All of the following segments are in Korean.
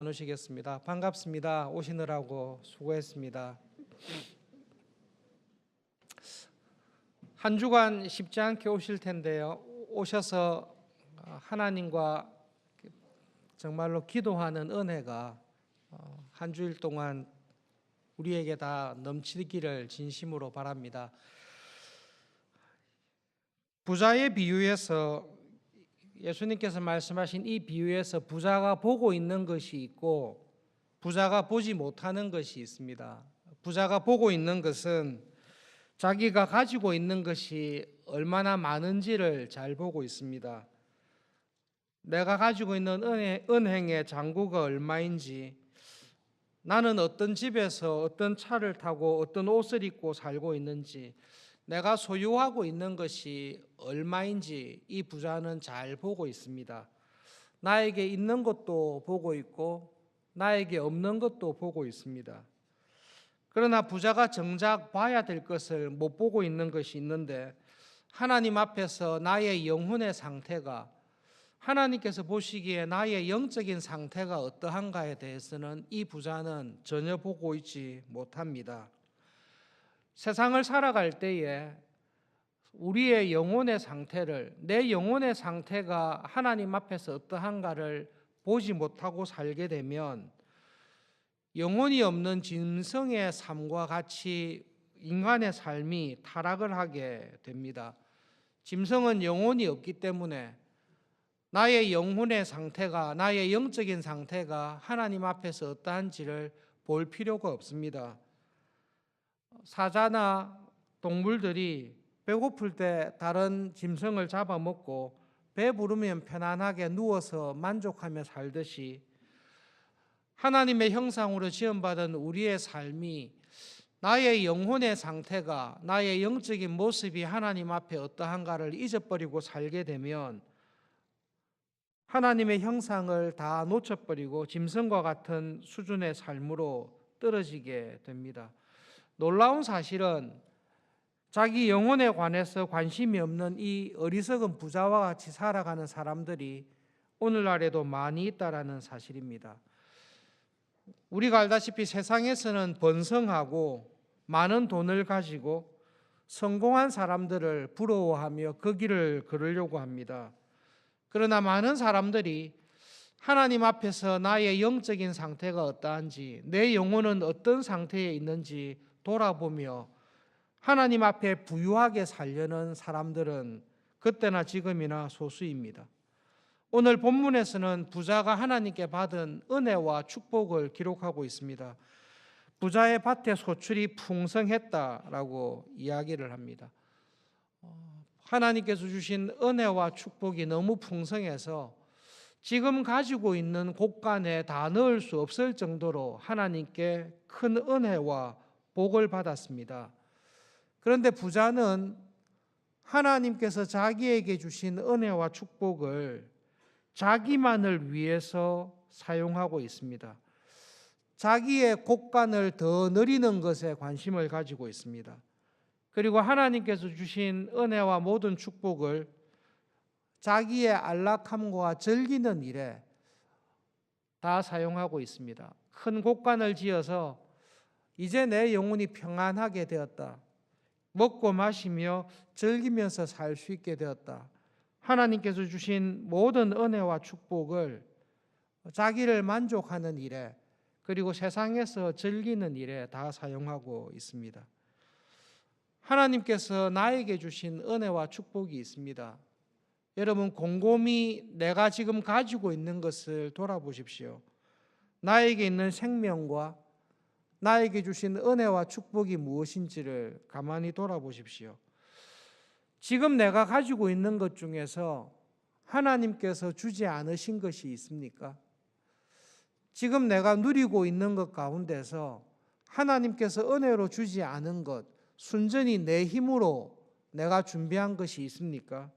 나누시겠습니다. 반갑습니다. 오시느라고 수고했습니다. 한 주간 쉽지 않게 오실 텐데요. 오셔서 하나님과 정말로 기도하는 은혜가 한 주일 동안 우리에게 다 넘치기를 진심으로 바랍니다. 부자의 비유에서 예수님께서 말씀하신 이 비유에서 부자가 보고 있는 것이 있고 부자가 보지 못하는 것이 있습니다. 부자가 보고 있는 것은 자기가 가지고 있는 것이 얼마나 많은지를 잘 보고 있습니다. 내가 가지고 있는 은행의 잔고가 얼마인지, 나는 어떤 집에서 어떤 차를 타고 어떤 옷을 입고 살고 있는지, 내가 소유하고 있는 것이 얼마인지 이 부자는 잘 보고 있습니다. 나에게 있는 것도 보고 있고 나에게 없는 것도 보고 있습니다. 그러나 부자가 정작 봐야 될 것을 못 보고 있는 것이 있는데, 하나님 앞에서 나의 영혼의 상태가, 하나님께서 보시기에 나의 영적인 상태가 어떠한가에 대해서는 이 부자는 전혀 보고 있지 못합니다. 세상을 살아갈 때에 우리의 영혼의 상태를, 내 영혼의 상태가 하나님 앞에서 어떠한가를 보지 못하고 살게 되면 영혼이 없는 짐승의 삶과 같이 인간의 삶이 타락을 하게 됩니다. 짐승은 영혼이 없기 때문에 나의 영혼의 상태가, 나의 영적인 상태가 하나님 앞에서 어떠한지를 볼 필요가 없습니다. 사자나 동물들이 배고플 때 다른 짐승을 잡아먹고 배부르면 편안하게 누워서 만족하며 살듯이, 하나님의 형상으로 지음받은 우리의 삶이, 나의 영혼의 상태가, 나의 영적인 모습이 하나님 앞에 어떠한가를 잊어버리고 살게 되면 하나님의 형상을 다 놓쳐버리고 짐승과 같은 수준의 삶으로 떨어지게 됩니다. 놀라운 사실은 자기 영혼에 관해서 관심이 없는 이 어리석은 부자와 같이 살아가는 사람들이 오늘날에도 많이 있다라는 사실입니다. 우리가 알다시피 세상에서는 번성하고 많은 돈을 가지고 성공한 사람들을 부러워하며 그 길을 걸으려고 합니다. 그러나 많은 사람들이 하나님 앞에서 나의 영적인 상태가 어떠한지, 내 영혼은 어떤 상태에 있는지 돌아보며 하나님 앞에 부유하게 살려는 사람들은 그때나 지금이나 소수입니다. 오늘 본문에서는 부자가 하나님께 받은 은혜와 축복을 기록하고 있습니다. 부자의 밭에 소출이 풍성했다라고 이야기를 합니다. 하나님께서 주신 은혜와 축복이 너무 풍성해서 지금 가지고 있는 곳간에 다 넣을 수 없을 정도로 하나님께 큰 은혜와 복을 받았습니다. 그런데 부자는 하나님께서 자기에게 주신 은혜와 축복을 자기만을 위해서 사용하고 있습니다. 자기의 곳간을 더 늘리는 것에 관심을 가지고 있습니다. 그리고 하나님께서 주신 은혜와 모든 축복을 자기의 안락함과 즐기는 일에 다 사용하고 있습니다. 큰 곳간을 지어서 이제 내 영혼이 평안하게 되었다, 먹고 마시며 즐기면서 살 수 있게 되었다, 하나님께서 주신 모든 은혜와 축복을 자기를 만족하는 일에, 그리고 세상에서 즐기는 일에 다 사용하고 있습니다. 하나님께서 나에게 주신 은혜와 축복이 있습니다. 여러분, 곰곰이 내가 지금 가지고 있는 것을 돌아보십시오. 나에게 있는 생명과 나에게 주신 은혜와 축복이 무엇인지를 가만히 돌아보십시오. 지금 내가 가지고 있는 것 중에서 하나님께서 주지 않으신 것이 있습니까? 지금 내가 누리고 있는 것 가운데서 하나님께서 은혜로 주지 않은 것, 순전히 내 힘으로 내가 준비한 것이 있습니까?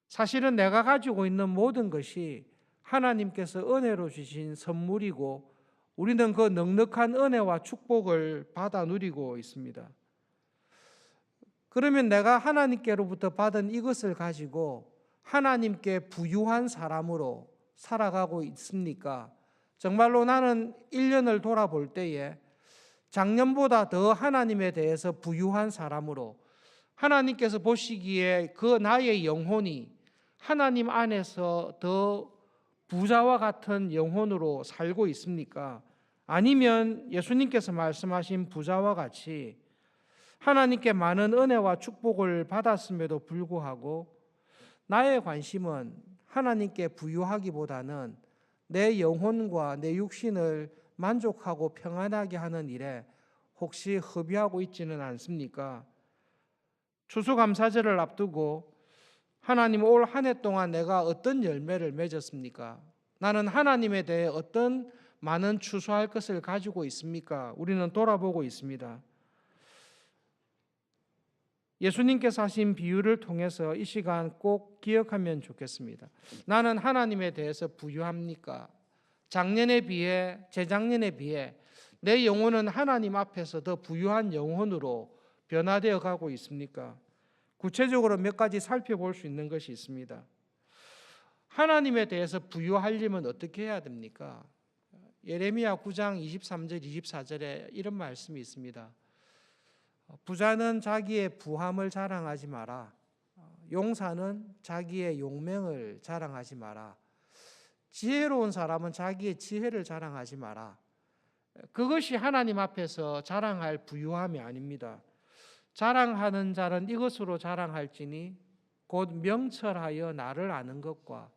사실은 내가 가지고 있는 모든 것이 하나님께서 은혜로 주신 선물이고 우리는 그 넉넉한 은혜와 축복을 받아 누리고 있습니다. 그러면 내가 하나님께로부터 받은 이것을 가지고 하나님께 부유한 사람으로 살아가고 있습니까? 정말로 나는 1년을 돌아볼 때에 작년보다 더 하나님에 대해서 부유한 사람으로, 하나님께서 보시기에 그 나의 영혼이 하나님 안에서 더 부자와 같은 영혼으로 살고 있습니까? 아니면 예수님께서 말씀하신 부자와 같이 하나님께 많은 은혜와 축복을 받았음에도 불구하고 나의 관심은 하나님께 부유하기보다는 내 영혼과 내 육신을 만족하고 평안하게 하는 일에 혹시 허비하고 있지는 않습니까? 추수감사절을 앞두고 하나님, 올 한 해 동안 내가 어떤 열매를 맺었습니까? 나는 하나님에 대해 어떤 많은 추수할 것을 가지고 있습니까? 우리는 돌아보고 있습니다. 예수님께서 하신 비유를 통해서 이 시간 꼭 기억하면 좋겠습니다. 나는 하나님에 대해서 부유합니까? 작년에 비해, 재작년에 비해 내 영혼은 하나님 앞에서 더 부유한 영혼으로 변화되어 가고 있습니까? 구체적으로 몇 가지 살펴볼 수 있는 것이 있습니다. 하나님에 대해서 부유하려면 어떻게 해야 됩니까? 예레미야 9장 23절 24절에 이런 말씀이 있습니다. 부자는 자기의 부함을 자랑하지 마라. 용사는 자기의 용맹을 자랑하지 마라. 지혜로운 사람은 자기의 지혜를 자랑하지 마라. 그것이 하나님 앞에서 자랑할 부유함이 아닙니다. 자랑하는 자는 이것으로 자랑할지니 곧 명철하여 나를 아는 것과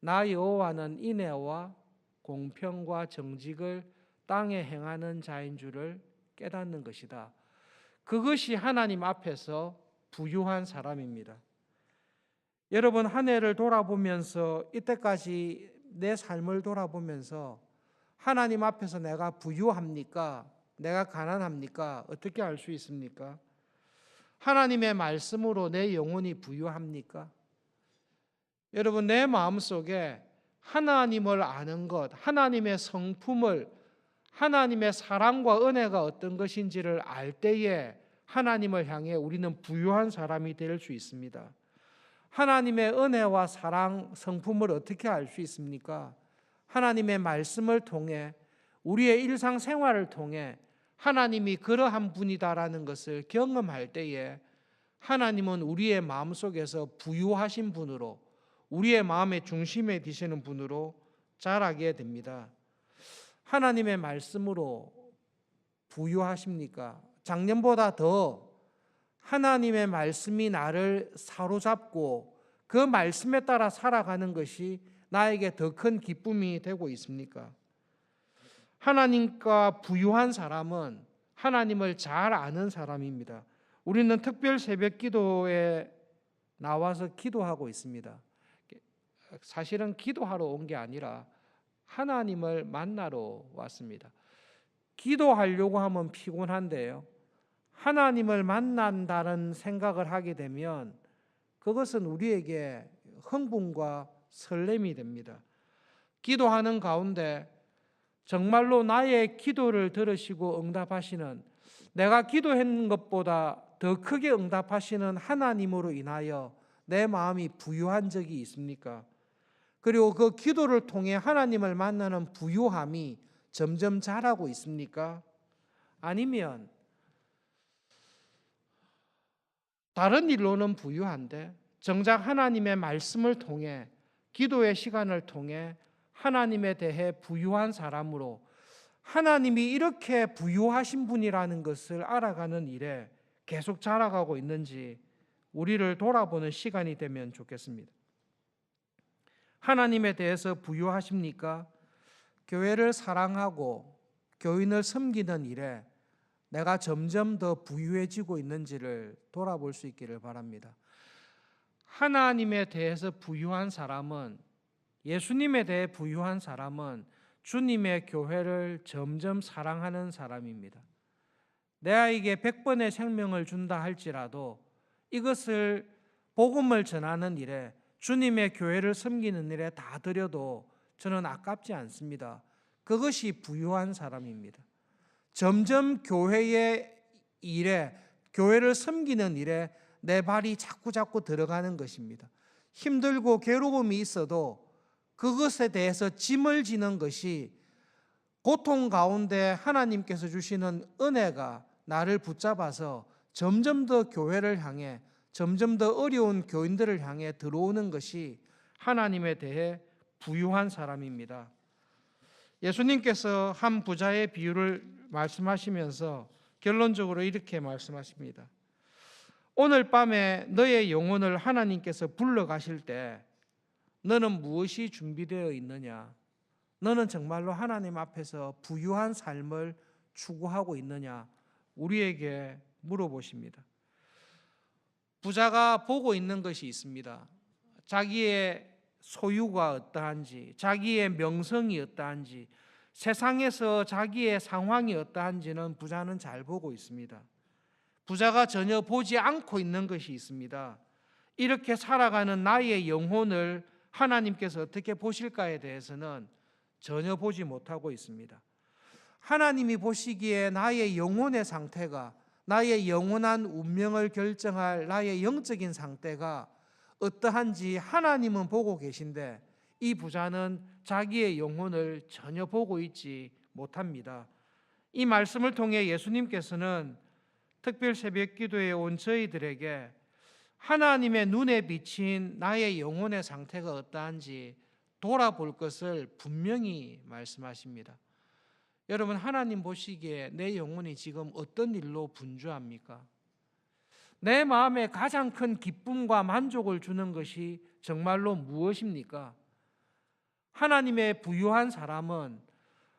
나 여호와는 인애와 공평과 정직을 땅에 행하는 자인 줄을 깨닫는 것이다. 그것이 하나님 앞에서 부유한 사람입니다. 여러분, 한 해를 돌아보면서, 이때까지 내 삶을 돌아보면서 하나님 앞에서 내가 부유합니까? 내가 가난합니까? 어떻게 알 수 있습니까? 하나님의 말씀으로 내 영혼이 부유합니까? 여러분, 내 마음속에 하나님을 아는 것, 하나님의 성품을, 하나님의 사랑과 은혜가 어떤 것인지를 알 때에 하나님을 향해 우리는 부유한 사람이 될 수 있습니다. 하나님의 은혜와 사랑, 성품을 어떻게 알 수 있습니까? 하나님의 말씀을 통해, 우리의 일상생활을 통해 하나님이 그러한 분이다라는 것을 경험할 때에 하나님은 우리의 마음속에서 부유하신 분으로, 우리의 마음의 중심에 계시는 분으로 자라게 됩니다. 하나님의 말씀으로 부유하십니까? 작년보다 더 하나님의 말씀이 나를 사로잡고 그 말씀에 따라 살아가는 것이 나에게 더 큰 기쁨이 되고 있습니까? 하나님과 부유한 사람은 하나님을 잘 아는 사람입니다. 우리는 특별 새벽 기도에 나와서 기도하고 있습니다. 사실은 기도하러 온 게 아니라 하나님을 만나러 왔습니다. 기도하려고 하면 피곤한데요, 하나님을 만난다는 생각을 하게 되면 그것은 우리에게 흥분과 설렘이 됩니다. 기도하는 가운데 정말로 나의 기도를 들으시고 응답하시는, 내가 기도한 것보다 더 크게 응답하시는 하나님으로 인하여 내 마음이 부유한 적이 있습니까? 그리고 그 기도를 통해 하나님을 만나는 부유함이 점점 자라고 있습니까? 아니면 다른 일로는 부유한데 정작 하나님의 말씀을 통해, 기도의 시간을 통해 하나님에 대해 부유한 사람으로, 하나님이 이렇게 부유하신 분이라는 것을 알아가는 일에 계속 자라가고 있는지 우리를 돌아보는 시간이 되면 좋겠습니다. 하나님에 대해서 부유하십니까? 교회를 사랑하고 교인을 섬기는 일에 내가 점점 더 부유해지고 있는지를 돌아볼 수 있기를 바랍니다. 하나님에 대해서 부유한 사람은, 예수님에 대해 부유한 사람은 주님의 교회를 점점 사랑하는 사람입니다. 내 아이에게 100번의 생명을 준다 할지라도 이것을 복음을 전하는 일에, 주님의 교회를 섬기는 일에 다 드려도 저는 아깝지 않습니다. 그것이 부유한 사람입니다. 점점 교회의 일에, 교회를 섬기는 일에 내 발이 자꾸 들어가는 것입니다. 힘들고 괴로움이 있어도 그것에 대해서 짐을 지는 것이 고통 가운데 하나님께서 주시는 은혜가 나를 붙잡아서 점점 더 교회를 향해, 점점 더 어려운 교인들을 향해 들어오는 것이 하나님에 대해 부유한 사람입니다. 예수님께서 한 부자의 비유를 말씀하시면서 결론적으로 이렇게 말씀하십니다. 오늘 밤에 너의 영혼을 하나님께서 불러가실 때 너는 무엇이 준비되어 있느냐? 너는 정말로 하나님 앞에서 부유한 삶을 추구하고 있느냐? 우리에게 물어보십니다. 부자가 보고 있는 것이 있습니다. 자기의 소유가 어떠한지, 자기의 명성이 어떠한지, 세상에서 자기의 상황이 어떠한지는 부자는 잘 보고 있습니다. 부자가 전혀 보지 않고 있는 것이 있습니다. 이렇게 살아가는 나의 영혼을 하나님께서 어떻게 보실까에 대해서는 전혀 보지 못하고 있습니다. 하나님이 보시기에 나의 영혼의 상태가, 나의 영원한 운명을 결정할 나의 영적인 상태가 어떠한지 하나님은 보고 계신데 이 부자는 자기의 영혼을 전혀 보고 있지 못합니다. 이 말씀을 통해 예수님께서는 특별 새벽 기도에 온 저희들에게 하나님의 눈에 비친 나의 영혼의 상태가 어떠한지 돌아볼 것을 분명히 말씀하십니다. 여러분, 하나님 보시기에 내 영혼이 지금 어떤 일로 분주합니까? 내 마음에 가장 큰 기쁨과 만족을 주는 것이 정말로 무엇입니까? 하나님의 부유한 사람은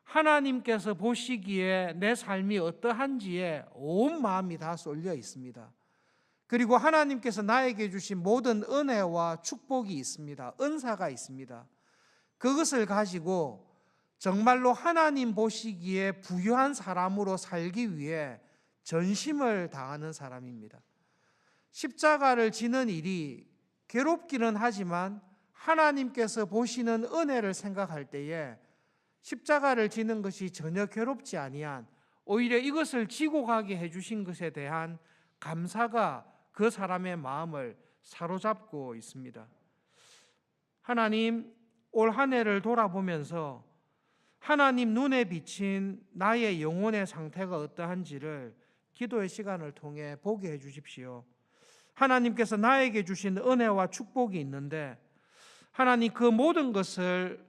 하나님께서 보시기에 내 삶이 어떠한지에 온 마음이 다 쏠려 있습니다. 그리고 하나님께서 나에게 주신 모든 은혜와 축복이 있습니다. 은사가 있습니다. 그것을 가지고 정말로 하나님 보시기에 부유한 사람으로 살기 위해 전심을 다하는 사람입니다. 십자가를 지는 일이 괴롭기는 하지만 하나님께서 보시는 은혜를 생각할 때에 십자가를 지는 것이 전혀 괴롭지 아니한, 오히려 이것을 지고 가게 해주신 것에 대한 감사가 그 사람의 마음을 사로잡고 있습니다. 하나님, 올 한 해를 돌아보면서 하나님 눈에 비친 나의 영혼의 상태가 어떠한지를 기도의 시간을 통해 보게 해주십시오. 하나님께서 나에게 주신 은혜와 축복이 있는데 하나님 그 모든 것을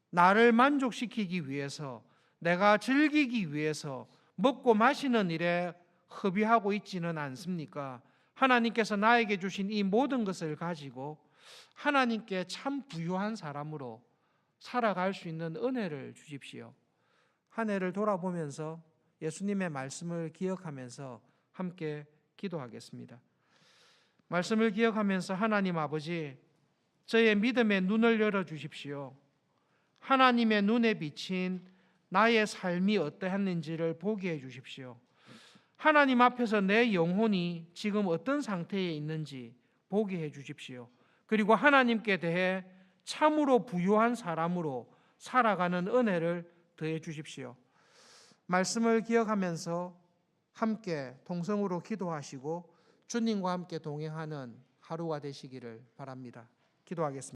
나를 만족시키기 위해서, 내가 즐기기 위해서 먹고 마시는 일에 허비하고 있지는 않습니까? 하나님께서 나에게 주신 이 모든 것을 가지고 하나님께 참 부유한 사람으로 살아갈 수 있는 은혜를 주십시오. 한 해를 돌아보면서 예수님의 말씀을 기억하면서 함께 기도하겠습니다. 말씀을 기억하면서 하나님 아버지, 저의 믿음의 눈을 열어주십시오. 하나님의 눈에 비친 나의 삶이 어떠했는지를 보게 해주십시오. 하나님 앞에서 내 영혼이 지금 어떤 상태에 있는지 보게 해주십시오. 그리고 하나님께 대해 참으로 부유한 사람으로 살아가는 은혜를 더해 주십시오. 말씀을 기억하면서 함께 동성으로 기도하시고 주님과 함께 동행하는 하루가 되시기를 바랍니다. 기도하겠습니다.